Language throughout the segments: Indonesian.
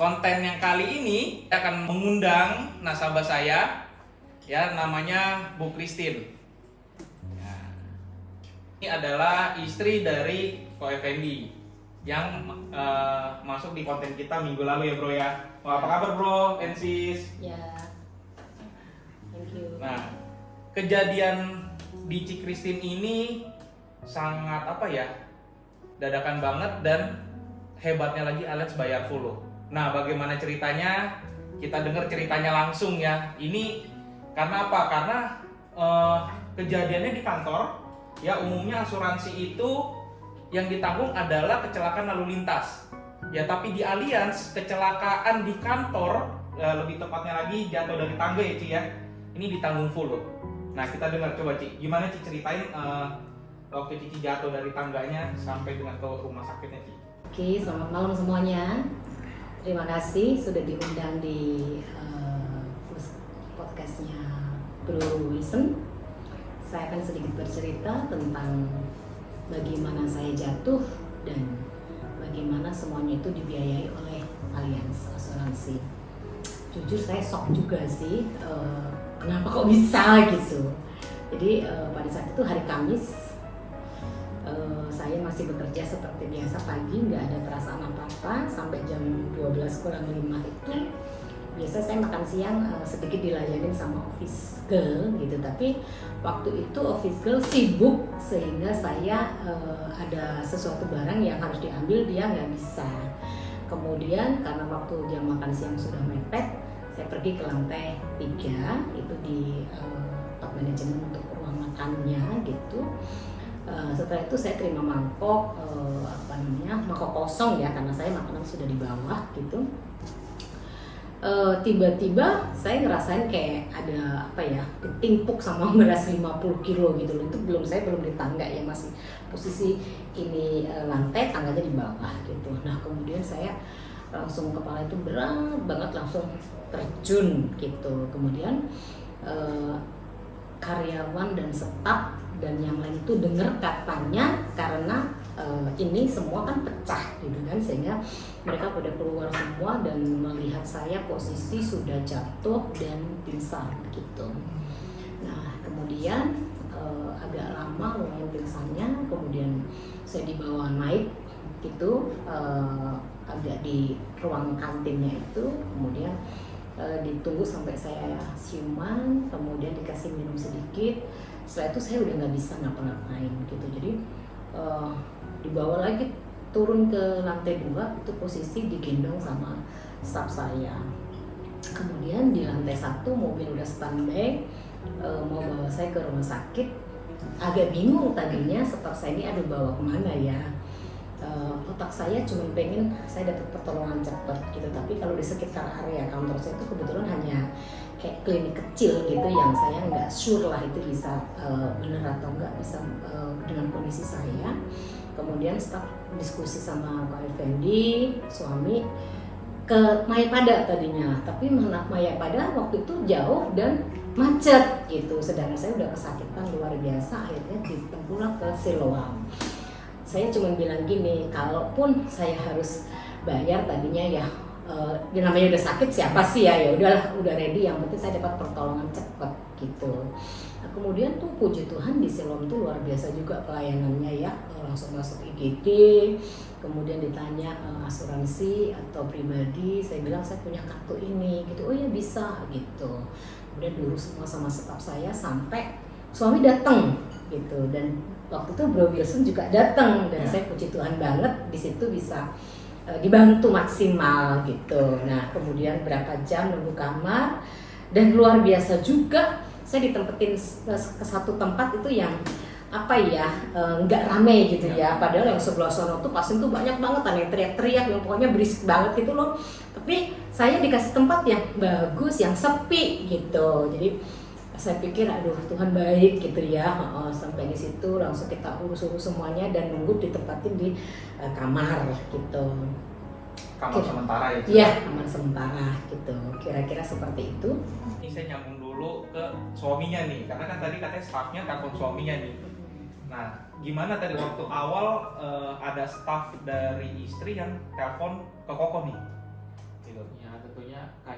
konten yang kali ini saya akan mengundang nasabah saya, ya, namanya Bu Christine. Ya. Ini adalah istri dari Ko Effendi yang masuk di konten kita minggu lalu ya bro ya. Wah, apa kabar bro, Ensis? Ya, thank you. Nah, kejadian di Ci Christine ini sangat dadakan banget, dan hebatnya lagi Alex bayar full loh. Nah, bagaimana ceritanya? Kita dengar ceritanya langsung ya. Ini karena apa? Karena kejadiannya di kantor. Ya, umumnya asuransi itu yang ditanggung adalah kecelakaan lalu lintas. Ya, tapi di Allianz kecelakaan di kantor, lebih tepatnya lagi jatuh dari tangga ya Ci ya. Ini ditanggung full loh. Nah, kita dengar coba Ci, gimana Ci ceritain waktu Cici jatuh dari tangganya sampai dengan ke rumah sakitnya Ci. Oke, selamat malam semuanya. Terima kasih sudah diundang di podcastnya Bro Wilson. Saya akan sedikit bercerita tentang bagaimana saya jatuh dan bagaimana semuanya itu dibiayai oleh Allianz Asuransi. Jujur saya shock juga sih, kenapa kok bisa gitu. Jadi pada saat itu hari Kamis, saya masih bekerja seperti biasa pagi, nggak ada perasaan apa-apa sampai jam 12:05 itu. Biasa saya makan siang sedikit dilayanin sama office girl gitu, tapi waktu itu office girl sibuk sehingga saya ada sesuatu barang yang harus diambil, dia nggak bisa. Kemudian karena waktu jam makan siang sudah mepet, saya pergi ke lantai 3 itu di top manajemen untuk ruang makannya gitu. Setelah itu saya terima mangkok mangkok kosong ya, karena saya makanan sudah di bawah gitu. Tiba-tiba saya ngerasain kayak ada ditimpuk sama beras 50 kilo gitu loh. Itu saya belum di tangga ya, masih posisi ini lantai, tangganya di bawah gitu. Nah, kemudian saya langsung kepala itu berat banget, langsung terjun gitu. Kemudian karyawan dan staf dan yang lain itu dengar katanya, karena ini semua kan pecah gitu kan, sehingga mereka pada keluar semua dan melihat saya posisi sudah jatuh dan pingsan gitu. Nah, kemudian agak lama lumayan pingsannya, kemudian saya dibawa naik gitu, agak di ruang kantinnya itu, kemudian ditunggu sampai saya siuman, kemudian dikasih minum sedikit. Setelah itu saya udah nggak bisa ngapa-ngapain gitu. Jadi dibawa lagi turun ke lantai 2, itu posisi digendong sama staf saya. Kemudian di lantai 1 mobil udah standby, mau bawa saya ke rumah sakit. Agak bingung tadinya staf saya ini bawa kemana ya. Otak saya cuma pengen saya dapat pertolongan cepat gitu, tapi kalau di sekitar area kantor saya itu kebetulan hanya kayak klinik kecil gitu yang saya nggak sure lah itu bisa benar atau nggak bisa dengan kondisi saya. Kemudian staf diskusi sama Ko Effendi, suami, ke Mayapada tadinya, tapi mana Mayapada waktu itu jauh dan macet gitu, sedangkan saya udah kesakitan luar biasa, akhirnya ditempuhlah ke Siloam. Saya cuma bilang gini, kalaupun saya harus bayar tadinya ya, namanya udah sakit siapa sih ya udahlah, udah ready, yang penting saya dapat pertolongan cepat gitu. Nah, kemudian tuh puji Tuhan di Siloam tuh luar biasa juga pelayanannya ya, langsung masuk IGD, kemudian ditanya asuransi atau pribadi, saya bilang saya punya kartu ini gitu, oh ya bisa gitu. Kemudian diurus semua sama staf saya sampai suami datang gitu, dan waktu itu Bro Wilson juga datang, dan saya puji Tuhan banget di situ bisa dibantu maksimal gitu. Nah, kemudian berapa jam nunggu kamar, dan luar biasa juga saya ditempetin ke satu tempat itu yang nggak rame gitu ya. Padahal yang sebelah sono tuh pasien tuh banyak banget, yang teriak-teriak, yang pokoknya berisik banget gitu loh. Tapi saya dikasih tempat yang bagus, yang sepi gitu. Jadi saya pikir aduh Tuhan baik gitu ya. Sampai di situ langsung kita urus semuanya dan nunggu ditempatin di kamar gitu. Kamar sementara ya? Iya, kamar sementara gitu. Kira-kira seperti itu. Ini saya nyambung dulu ke suaminya nih, karena kan tadi katanya stafnya telepon suaminya nih. Nah, gimana tadi waktu awal ada staf dari istri yang telepon ke Koko nih? Gitu.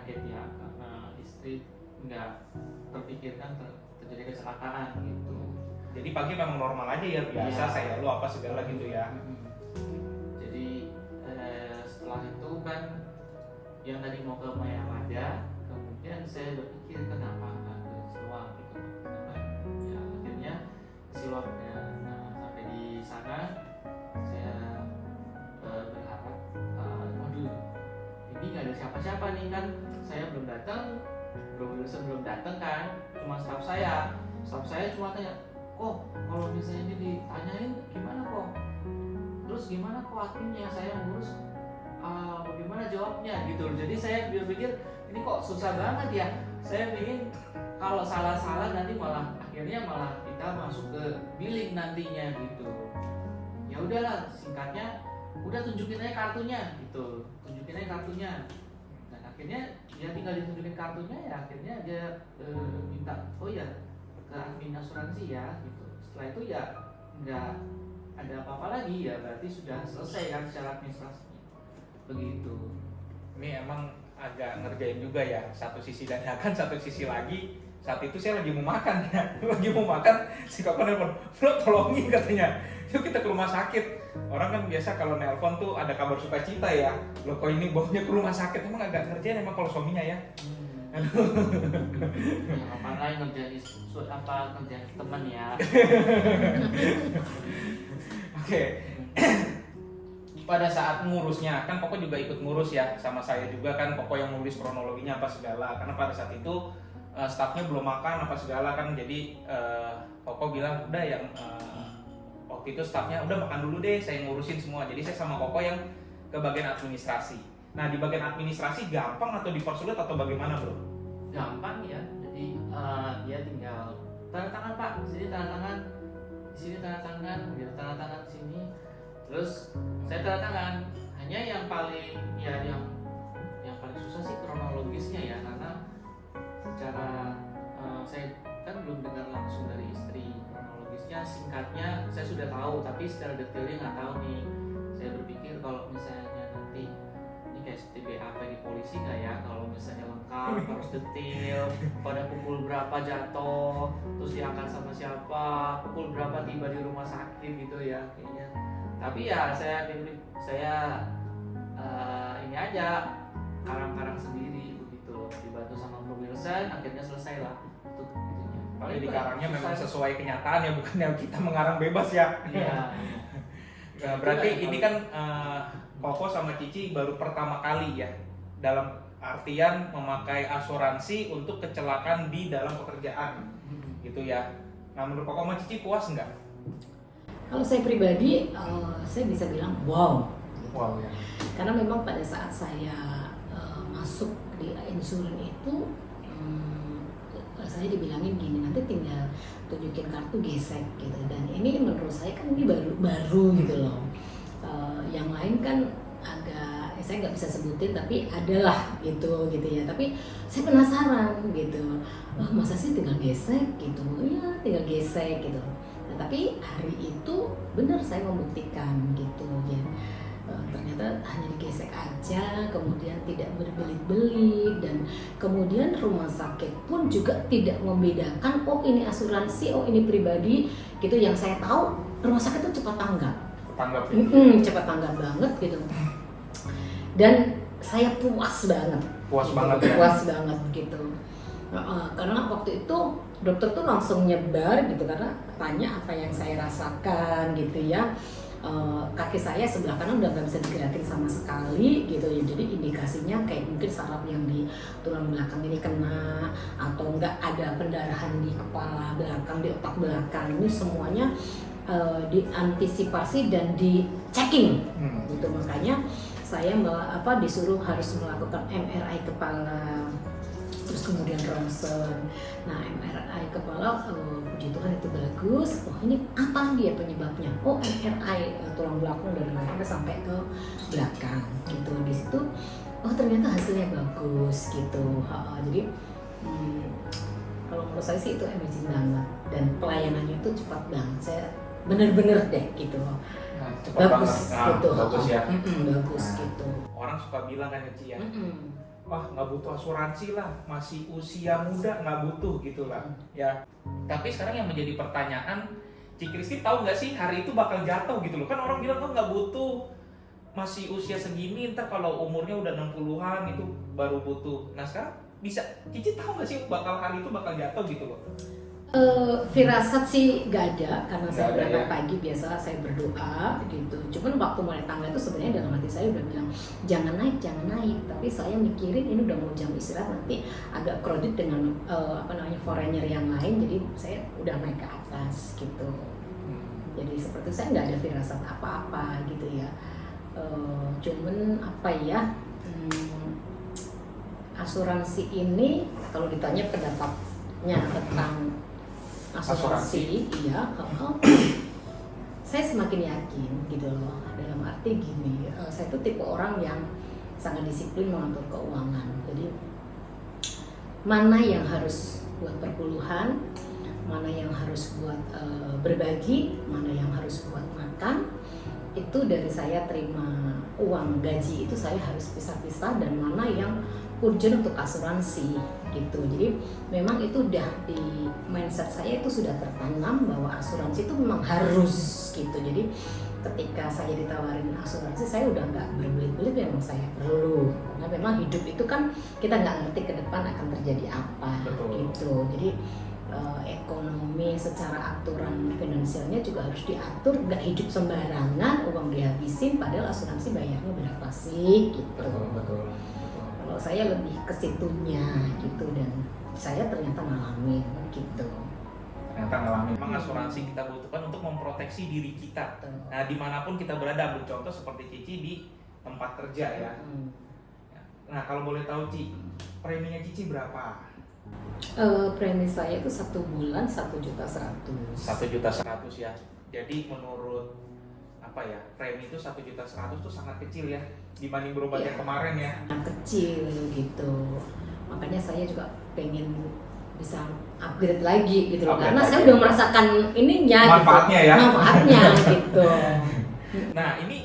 kaget ya, karena istri nggak terpikirkan terjadi kecelakaan gitu. Jadi pagi memang normal aja ya, biasa Iya. saya lu apa segala gitu ya. Jadi setelah itu kan yang tadi mau ke Mayamada, kemudian saya berpikir kenapa nggak ke Siloam gitu, kenapa ya akhirnya ke Siloam ya. Nah, sampai di sana saya berharap, waduh ini nggak ada siapa-siapa nih kan, saya belum datang, belum datang kan, cuma staff saya cuma tanya, kok kalau misalnya ini ditanyain gimana kok, terus gimana kok adminnya, saya ngurus bagaimana jawabnya gitu. Jadi saya pikir ini kok susah banget ya, saya pikir kalau salah nanti akhirnya malah kita masuk ke billing nantinya gitu. Ya udahlah, singkatnya udah tunjukin aja kartunya gitu, dan akhirnya dia tinggal ditunjukin kartunya, ya akhirnya dia minta oh ya ke admin asuransi ya gitu. Setelah itu ya nggak ada apa-apa lagi, ya berarti sudah selesai kan secara administrasinya begitu. Ini emang agak ngerjain juga ya, satu sisi dadakan, satu sisi lagi saat itu saya lagi mau makan ya, si kakak nelfon, bro tolongin katanya, yuk kita ke rumah sakit. Orang kan biasa kalau nelpon tuh ada kabar sukacita ya, lo kok ini bawanya ke rumah sakit, emang agak ngerjain emang kalau suaminya ya. Ya, kapan lagi ngerjain ngerjain teman ya. Oke. Pada saat ngurusnya, kan Koko juga ikut ngurus ya, sama saya juga kan, Koko yang nulis kronologinya apa segala, karena pada saat itu stafnya belum makan apa segala kan, jadi Koko bilang udah yang waktu itu stafnya udah makan dulu deh, saya ngurusin semua, jadi saya sama Koko yang ke bagian administrasi. Nah di bagian administrasi gampang atau dipersulit atau bagaimana bro? Gampang ya, jadi dia tinggal tanda tangan pak, di sini tanda tangan, di sini tanda tangan, gitu tanda tangan di sini, terus saya tanda tangan. Hanya yang paling paling susah sih kronologisnya ya, karena secara saya kan belum dengar langsung dari istri kronologisnya. Singkatnya saya sudah tahu, tapi secara detailnya nggak tahu nih. Saya berpikir kalau misalnya nanti ini kayak seperti BAP di polisi nggak ya, kalau misalnya lengkap harus detail, pada pukul berapa jatuh, terus diangkat sama siapa, pukul berapa tiba di rumah sakit gitu ya kayaknya. Tapi ya saya ini aja karang-karang sendiri begitu, dibantu sama Bro Wilson, akhirnya selesai lah untuk itunya. Paling di karangnya memang sesuai kenyataan ya, bukannya kita mengarang bebas ya. Iya. Nah, berarti ini kan Koko sama Cici baru pertama kali ya, dalam artian memakai asuransi untuk kecelakaan di dalam pekerjaan gitu ya. Nah menurut Koko sama Cici puas nggak? Kalau saya pribadi, saya bisa bilang wow. Wow ya. Karena memang pada saat saya masuk di insurance itu, saya dibilangin gini, nanti tinggal tunjukin kartu gesek gitu. Dan ini menurut saya kan ini baru gitu loh. Yang lain kan agak saya nggak bisa sebutin, tapi adalah gitu ya. Tapi saya penasaran gitu, masa sih tinggal gesek gitu? Ya tinggal gesek gitu. Nah, tapi hari itu benar saya membuktikan gitu ya. Ternyata hanya digesek aja, kemudian tidak berbelit-belit, dan kemudian rumah sakit pun juga tidak membedakan oh ini asuransi, oh ini pribadi gitu. Yang saya tahu rumah sakit itu cepat tanggap cepat tanggap banget gitu, dan saya puas banget gitu. Karena waktu itu dokter tuh langsung nyebar gitu, karena tanya apa yang saya rasakan gitu ya. Kaki saya sebelah kanan udah nggak bisa digerakin sama sekali gitu ya, jadi indikasinya kayak mungkin saraf yang di tulang belakang ini kena, atau enggak ada pendarahan di kepala belakang, di otak belakang. Ini semuanya diantisipasi dan di checking gitu. Makanya saya disuruh harus melakukan MRI kepala, terus kemudian ronsen. Nah MRI kepala, puji Tuhan itu bagus. Oh ini apa dia penyebabnya? Oh MRI tulang belakang dari belakang sampai ke belakang gitu. Di situ oh ternyata hasilnya bagus gitu. Jadi kalau menurut saya sih itu amazing banget, dan pelayanannya itu cepat banget. Saya bener-bener deh gitu loh. Nah, cepet Bagus banget. Nah, gitu. bagus ya. Bagus Nah. gitu. Orang suka bilang kan ya Ci ya, Mm-mm. wah nggak butuh asuransi lah, masih usia muda nggak butuh gitu lah. Ya. Tapi sekarang yang menjadi pertanyaan, Ci Kristi tahu nggak sih hari itu bakal jatuh gitu loh? Kan orang bilang nggak butuh, masih usia segini, ntar kalau umurnya udah 60-an itu baru butuh. Nah sekarang bisa, Cici tahu nggak sih hari itu bakal jatuh gitu loh? Firasat sih gak ada karena Nggak saya ada, berangkat ya? pagi biasa saya berdoa gitu. Cuman waktu mulai tangga itu sebenarnya dalam hati saya udah bilang jangan naik, jangan naik. Tapi saya mikirin ini udah mau jam istirahat nanti agak crowded dengan foreigner yang lain. Jadi saya udah naik ke atas gitu. Jadi seperti saya nggak ada firasat apa-apa gitu ya. Cuman apa ya? Asuransi ini kalau ditanya pendapatnya tentang asuransi, iya, saya semakin yakin gitu loh. Dalam arti gini, saya tuh tipe orang yang sangat disiplin mengatur keuangan. Jadi mana yang harus buat perpuluhan, mana yang harus buat berbagi, mana yang harus buat makan, itu dari saya terima uang gaji itu saya harus pisah-pisah, dan mana yang urgent untuk asuransi gitu. Jadi memang itu udah di mindset saya itu sudah tertanam bahwa asuransi itu memang harus gitu. Jadi ketika saya ditawarin asuransi saya udah nggak berbelit-belit, memang saya perlu karena memang hidup itu kan kita nggak ngerti ke depan akan terjadi apa. Betul. Gitu. Jadi ekonomi secara aturan finansialnya juga harus diatur, nggak hidup sembarangan uang dihabisin padahal asuransi bayarnya berapa sih gitu. Betul. Kalau saya lebih ke situnya gitu, dan saya ternyata ngalamin gitu. Ternyata ngalamin. Memang asuransi kita butuhkan untuk memproteksi diri kita. Nah dimanapun kita berada, ambil contoh seperti Cici di tempat kerja ya. Nah kalau boleh tahu Ci, preminya Cici berapa? Premi saya itu 1 bulan 1.100.000. 1.100.000 ya. Jadi menurut apa ya, premi itu 1.100.000 tuh sangat kecil ya dibanding berobat yang kemarin ya. Sangat kecil gitu. Makanya saya juga pengen bisa upgrade lagi gitu loh, Upgrade karena lagi. saya udah merasakan ininya Manfaatnya gitu. ya. Manfaatnya gitu. Nah ini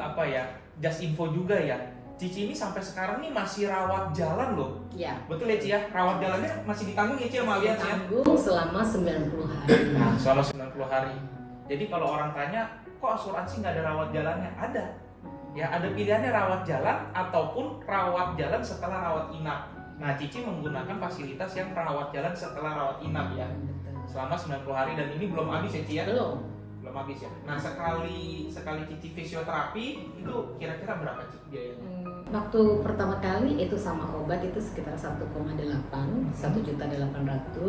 apa ya, just info juga ya, Cici ini sampai sekarang nih masih rawat jalan loh. Ya. Betul ya Ci ya? Rawat jalannya masih ditanggung ya Ci sama Allianz ya? Tanggung selama 90 hari. Nah selama 90 hari. Jadi kalau orang tanya, kok asuransi nggak ada rawat jalannya? Ada. Ya ada pilihannya rawat jalan ataupun rawat jalan setelah rawat inap. Nah Cici menggunakan fasilitas yang rawat jalan setelah rawat inap ya. Betul. Selama 90 hari, dan ini belum habis ya Ci ya? Belum habis ya. Nah sekali Cici fisioterapi itu kira-kira berapa Ci biayanya? Waktu pertama kali itu sama obat itu sekitar 1,8, 1.800.000.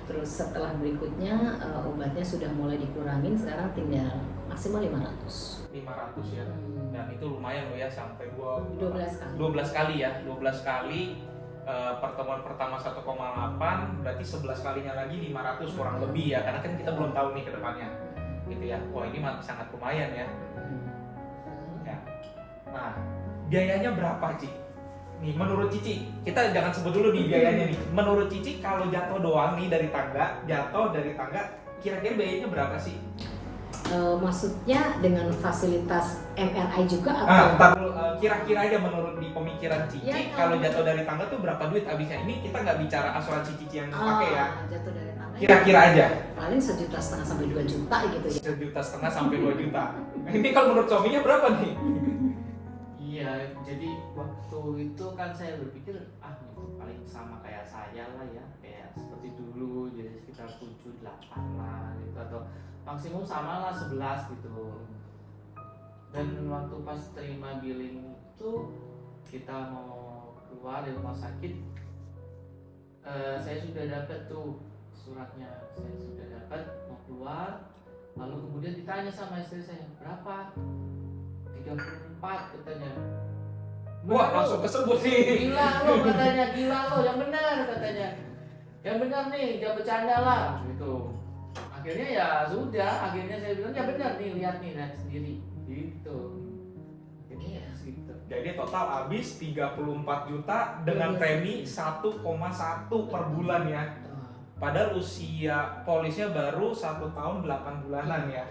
Terus setelah berikutnya obatnya sudah mulai dikurangin, sekarang tinggal maksimal 500. 500 ya. Dan itu lumayan loh ya, sampai 12 kali. 12 kali ya. 12 kali pertemuan pertama 1,8, berarti 11 kalinya lagi 500 kurang lebih ya. Karena kan kita belum tahu nih ke depannya. Gitu ya. Wah, ini sangat lumayan ya. Ya. Nah, biayanya berapa Ci? Nih menurut Cici, kita jangan sebut dulu nih biayanya nih. Menurut Cici kalau jatuh doang nih dari tangga, kira-kira biayanya berapa sih? Maksudnya dengan fasilitas MRI juga atau? Ntar dulu, kira-kira aja menurut di pemikiran Cici, Ya, kalau jatuh dari tangga tuh berapa duit habisnya? Ini kita nggak bicara asuransi Cici yang pakai ya. Jatuh dari tangga. Kira-kira aja. Paling 1,5 sampai 2 juta gitu ya. 1,5 sampai 2 juta. Ini kalau menurut suaminya berapa nih? Iya, jadi waktu itu kan saya berpikir itu paling sama kayak saya lah ya, kayak seperti dulu, jadi sekitar 7-8 lah gitu, atau maksimum sama lah 11 gitu. Dan waktu pas terima billing itu kita mau keluar dari rumah sakit, saya sudah dapat tuh suratnya, saya sudah dapat mau keluar, lalu kemudian ditanya sama istri saya berapa, 34 katanya. Wah, langsung kesebut nih. Gila lo katanya, gila lo, yang benar katanya. Yang benar nih, jangan bercanda lah gitu. Akhirnya ya sudah, akhirnya saya bilang ya benar nih, lihat sendiri gitu. Akhirnya gitu. Jadi total habis 34 juta dengan premi 1,1 per bulan ya. Padahal usia polisnya baru 1 tahun 8 bulanan ya.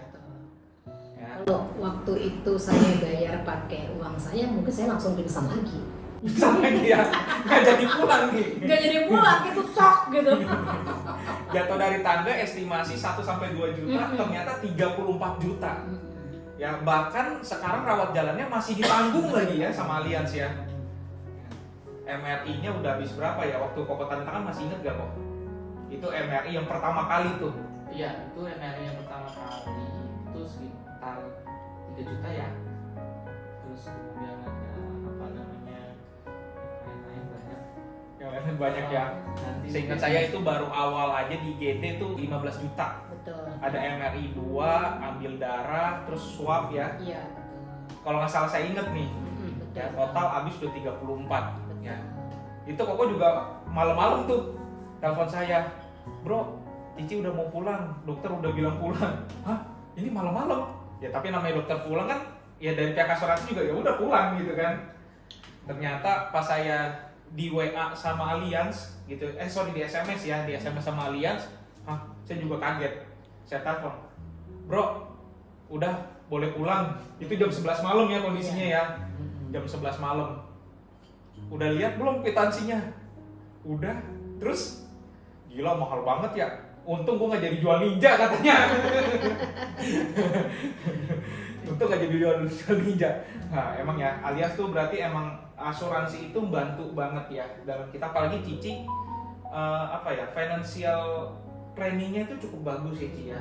Ya. Kalau waktu itu saya bayar pakai uang saya, mungkin saya langsung pingsan lagi. Sama dia nggak jadi pulang nih. Nggak jadi pulang, itu shock gitu. Jatuh dari tangga estimasi 1-2 juta, ternyata 34 juta. Ya bahkan sekarang rawat jalannya masih ditanggung lagi ya sama Allianz ya. MRI-nya udah habis berapa ya? Waktu Koko tanda tangan masih inget gak kok? Itu MRI yang pertama kali tuh. Iya, itu MRI yang pertama kali itu sekitar 3 juta ya. Terus kemudian ada apa namanya lain-lain banyak. Yang lain banyak ya. Nanti Seingat saya itu baru awal aja di IGD tuh 15 juta. Betul. Ada MRI 2, ambil darah, terus swab ya. Iya, betul. Kalau nggak salah saya inget nih, Betul. ya total habis udah 34. Betul. Ya. Itu Koko juga malam-malam tuh telepon saya, bro, Cici udah mau pulang, dokter udah bilang pulang. Hah? Ini malam-malam? Ya tapi namanya dokter pulang kan, ya dari pihak asuransi juga ya udah pulang gitu kan. Ternyata pas saya di WA sama Allianz gitu, di SMS ya, di SMS sama Allianz, saya juga kaget. Saya telepon, bro, udah boleh pulang. Itu jam 11 malam ya kondisinya ya, jam 11 malam. Udah lihat belum kwitansinya? Udah. Terus gila mahal banget ya. Untung gue nggak jadi jual ninja katanya. Untung nggak jadi jual ninja. Nah emang ya Allianz tuh berarti emang asuransi itu membantu banget ya dalam kita, apalagi Cici financial planningnya itu cukup bagus ya Ci ya.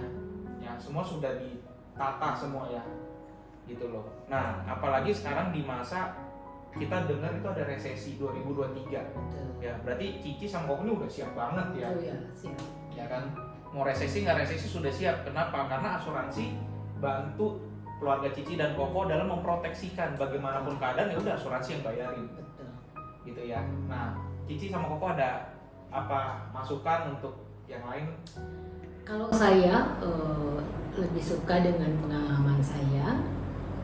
Ya semua sudah ditata semua ya gitu loh. Nah apalagi sekarang di masa kita dengar itu ada resesi 2023. Betul. Ya, berarti Cici sama Koko ini udah siap banget ya. Oh ya, siap. Ya kan? Mau resesi nggak resesi sudah siap. Kenapa? Karena asuransi bantu keluarga Cici dan Koko dalam memproteksikan bagaimanapun keadaan, ya udah asuransi yang bayarin. Betul. Gitu ya. Nah, Cici sama Koko ada apa masukan untuk yang lain? Kalau saya lebih suka dengan pengalaman saya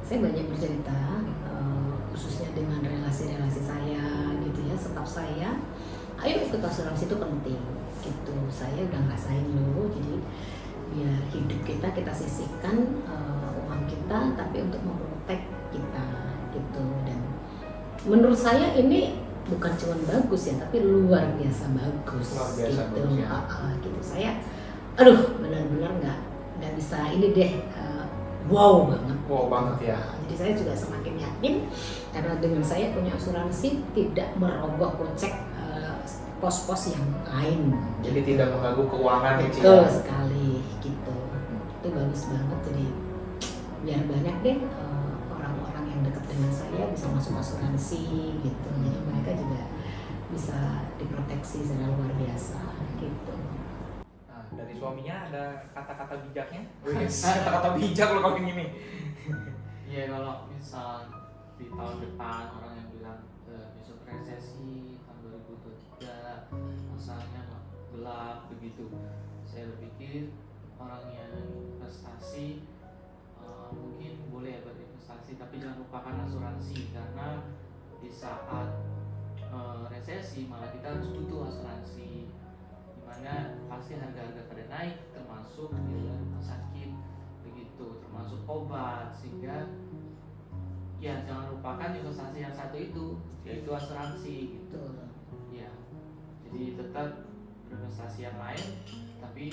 banyak bercerita khususnya dengan relasi-relasi saya gitu ya, staff saya, ayo ikut asuransi itu penting gitu. Saya udah ngerasain dulu, jadi biar hidup kita sisihkan uang kita tapi untuk memprotek kita gitu. Dan menurut saya ini bukan cuma bagus ya, tapi luar biasa bagus. Luar biasa gitu. bagus ya. Gitu. Saya benar-benar nggak bisa ini deh, wow banget. Wow banget ya. Jadi saya juga semakin yakin karena dengan saya punya asuransi tidak merogoh kocek pos-pos yang lain. Jadi tidak mengganggu keuangan ya Ci. Betul sekali gitu. Itu bagus banget. Jadi biar banyak deh orang-orang yang dekat dengan saya bisa masuk asuransi gitu. Jadi mereka juga bisa diproteksi secara luar biasa gitu. Nah, dari suaminya ada kata-kata bijaknya? Kata-kata bijak loh kalau ini. ya kalau misal di tahun depan orang yang bilang besok resesi tahun 2023 masalahnya gelap begitu, saya berpikir orang yang investasi mungkin boleh ya berinvestasi, tapi jangan lupakan asuransi, karena di saat resesi malah kita harus butuh asuransi, dimana pasti harga-harga pada naik, termasuk biaya rumah sakit begitu, termasuk obat, sehingga ya jangan lupakan investasi yang satu itu, yaitu asuransi gitu. Ya, jadi tetap berinvestasi yang lain, tapi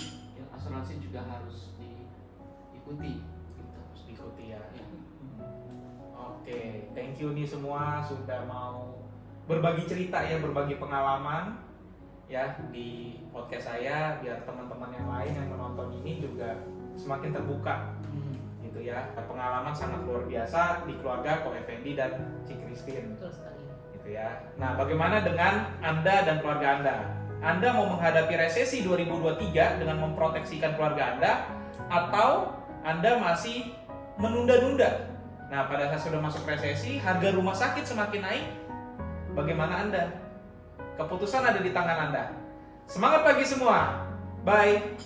asuransi juga harus diikuti gitu. Harus diikuti ya. Ya. Oke, thank you nih semua sudah mau berbagi cerita ya, berbagi pengalaman ya di podcast saya, biar teman-teman yang lain yang menonton ini juga semakin terbuka gitu ya. Pengalaman sangat luar biasa di keluarga Ko Effendi dan Ci Christine Betul sekali. gitu ya. Nah, bagaimana dengan Anda dan keluarga Anda? Anda mau menghadapi resesi 2023 dengan memproteksikan keluarga Anda, atau Anda masih menunda-nunda? Nah, pada saat sudah masuk resesi, harga rumah sakit semakin naik, bagaimana Anda? Keputusan ada di tangan Anda. Semangat pagi semua. Bye.